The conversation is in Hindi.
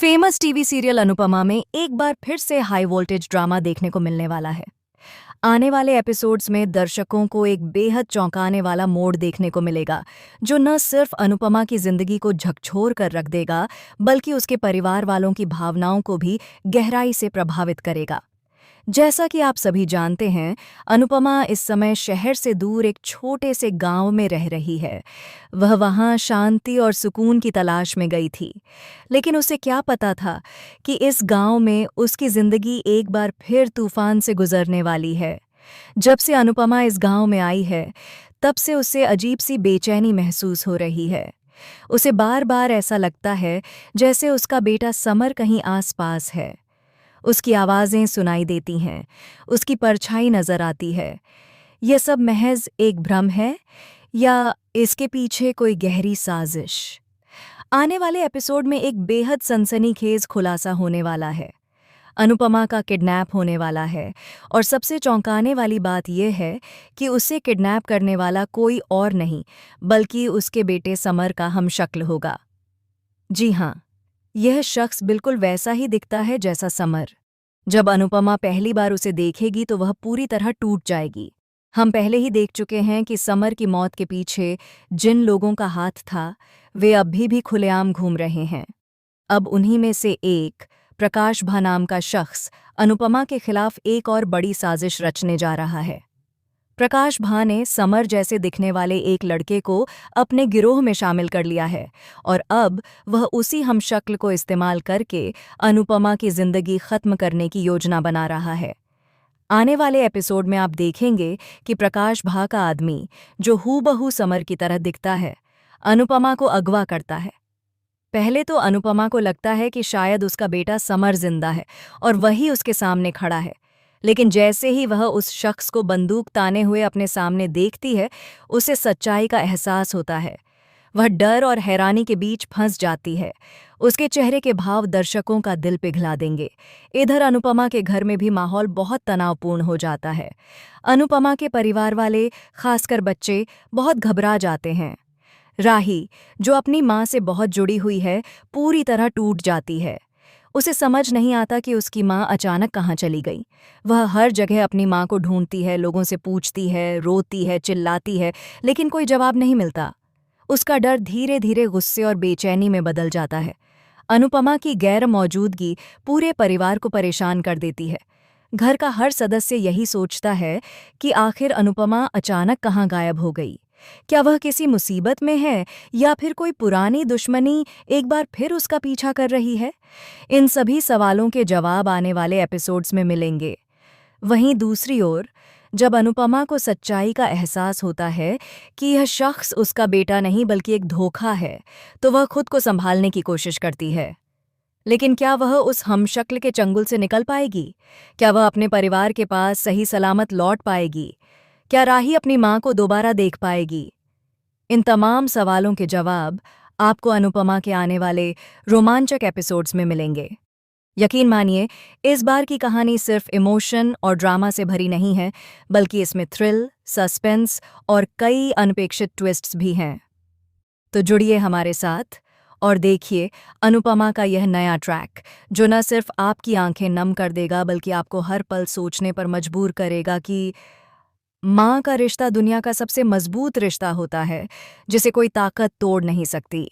फेमस टीवी सीरियल अनुपमा में एक बार फिर से हाई वोल्टेज ड्रामा देखने को मिलने वाला है। आने वाले एपिसोड्स में दर्शकों को एक बेहद चौंकाने वाला मोड़ देखने को मिलेगा, जो न सिर्फ अनुपमा की जिंदगी को झकझोर कर रख देगा, बल्कि उसके परिवार वालों की भावनाओं को भी गहराई से प्रभावित करेगा। जैसा कि आप सभी जानते हैं, अनुपमा इस समय शहर से दूर एक छोटे से गांव में रह रही है। वह वहां शांति और सुकून की तलाश में गई थी, लेकिन उसे क्या पता था कि इस गांव में उसकी जिंदगी एक बार फिर तूफान से गुजरने वाली है। जब से अनुपमा इस गांव में आई है, तब से उसे अजीब सी बेचैनी महसूस हो रही है। उसे बार बार ऐसा लगता है जैसे उसका बेटा समर कहीं आसपास है। उसकी आवाज़ें सुनाई देती हैं, उसकी परछाई नजर आती है। यह सब महज एक भ्रम है या इसके पीछे कोई गहरी साजिश? आने वाले एपिसोड में एक बेहद सनसनीखेज खुलासा होने वाला है। अनुपमा का किडनैप होने वाला है, और सबसे चौंकाने वाली बात यह है कि उसे किडनैप करने वाला कोई और नहीं, बल्कि उसके बेटे समर का हमशक्ल होगा। जी हाँ, यह शख्स बिल्कुल वैसा ही दिखता है जैसा समर। जब अनुपमा पहली बार उसे देखेगी तो वह पूरी तरह टूट जाएगी। हम पहले ही देख चुके हैं कि समर की मौत के पीछे जिन लोगों का हाथ था, वे अभी भी खुलेआम घूम रहे हैं। अब उन्हीं में से एक, प्रकाश भा नाम का शख्स, अनुपमा के खिलाफ एक और बड़ी साजिश रचने जा रहा है। प्रकाश भा ने समर जैसे दिखने वाले एक लड़के को अपने गिरोह में शामिल कर लिया है, और अब वह उसी हमशक्ल को इस्तेमाल करके अनुपमा की जिंदगी खत्म करने की योजना बना रहा है। आने वाले एपिसोड में आप देखेंगे कि प्रकाश भा का आदमी, जो हूबहू समर की तरह दिखता है, अनुपमा को अगवा करता है। पहले तो अनुपमा को लगता है कि शायद उसका बेटा समर जिंदा है और वही उसके सामने खड़ा है, लेकिन जैसे ही वह उस शख्स को बंदूक ताने हुए अपने सामने देखती है, उसे सच्चाई का एहसास होता है। वह डर और हैरानी के बीच फंस जाती है। उसके चेहरे के भाव दर्शकों का दिल पिघला देंगे। इधर अनुपमा के घर में भी माहौल बहुत तनावपूर्ण हो जाता है। अनुपमा के परिवार वाले, खासकर बच्चे, बहुत घबरा जाते हैं। राही, जो अपनी माँ से बहुत जुड़ी हुई है, पूरी तरह टूट जाती है। उसे समझ नहीं आता कि उसकी माँ अचानक कहाँ चली गई। वह हर जगह अपनी माँ को ढूंढती है, लोगों से पूछती है, रोती है, चिल्लाती है, लेकिन कोई जवाब नहीं मिलता। उसका डर धीरे धीरे गुस्से और बेचैनी में बदल जाता है। अनुपमा की गैर मौजूदगी पूरे परिवार को परेशान कर देती है। घर का हर सदस्य यही सोचता है कि आखिर अनुपमा अचानक कहाँ गायब हो गई। क्या वह किसी मुसीबत में है, या फिर कोई पुरानी दुश्मनी एक बार फिर उसका पीछा कर रही है? इन सभी सवालों के जवाब आने वाले एपिसोड्स में मिलेंगे। वहीं दूसरी ओर, जब अनुपमा को सच्चाई का एहसास होता है कि यह शख्स उसका बेटा नहीं बल्कि एक धोखा है, तो वह खुद को संभालने की कोशिश करती है। लेकिन क्या वह उस हमशक्ल के चंगुल से निकल पाएगी? क्या वह अपने परिवार के पास सही सलामत लौट पाएगी? क्या राही अपनी माँ को दोबारा देख पाएगी? इन तमाम सवालों के जवाब आपको अनुपमा के आने वाले रोमांचक एपिसोड्स में मिलेंगे। यकीन मानिए, इस बार की कहानी सिर्फ इमोशन और ड्रामा से भरी नहीं है, बल्कि इसमें थ्रिल, सस्पेंस और कई अनपेक्षित ट्विस्ट्स भी हैं। तो जुड़िए हमारे साथ और देखिए अनुपमा का यह नया ट्रैक, जो न सिर्फ आपकी आंखें नम कर देगा, बल्कि आपको हर पल सोचने पर मजबूर करेगा कि माँ का रिश्ता दुनिया का सबसे मजबूत रिश्ता होता है, जिसे कोई ताकत तोड़ नहीं सकती।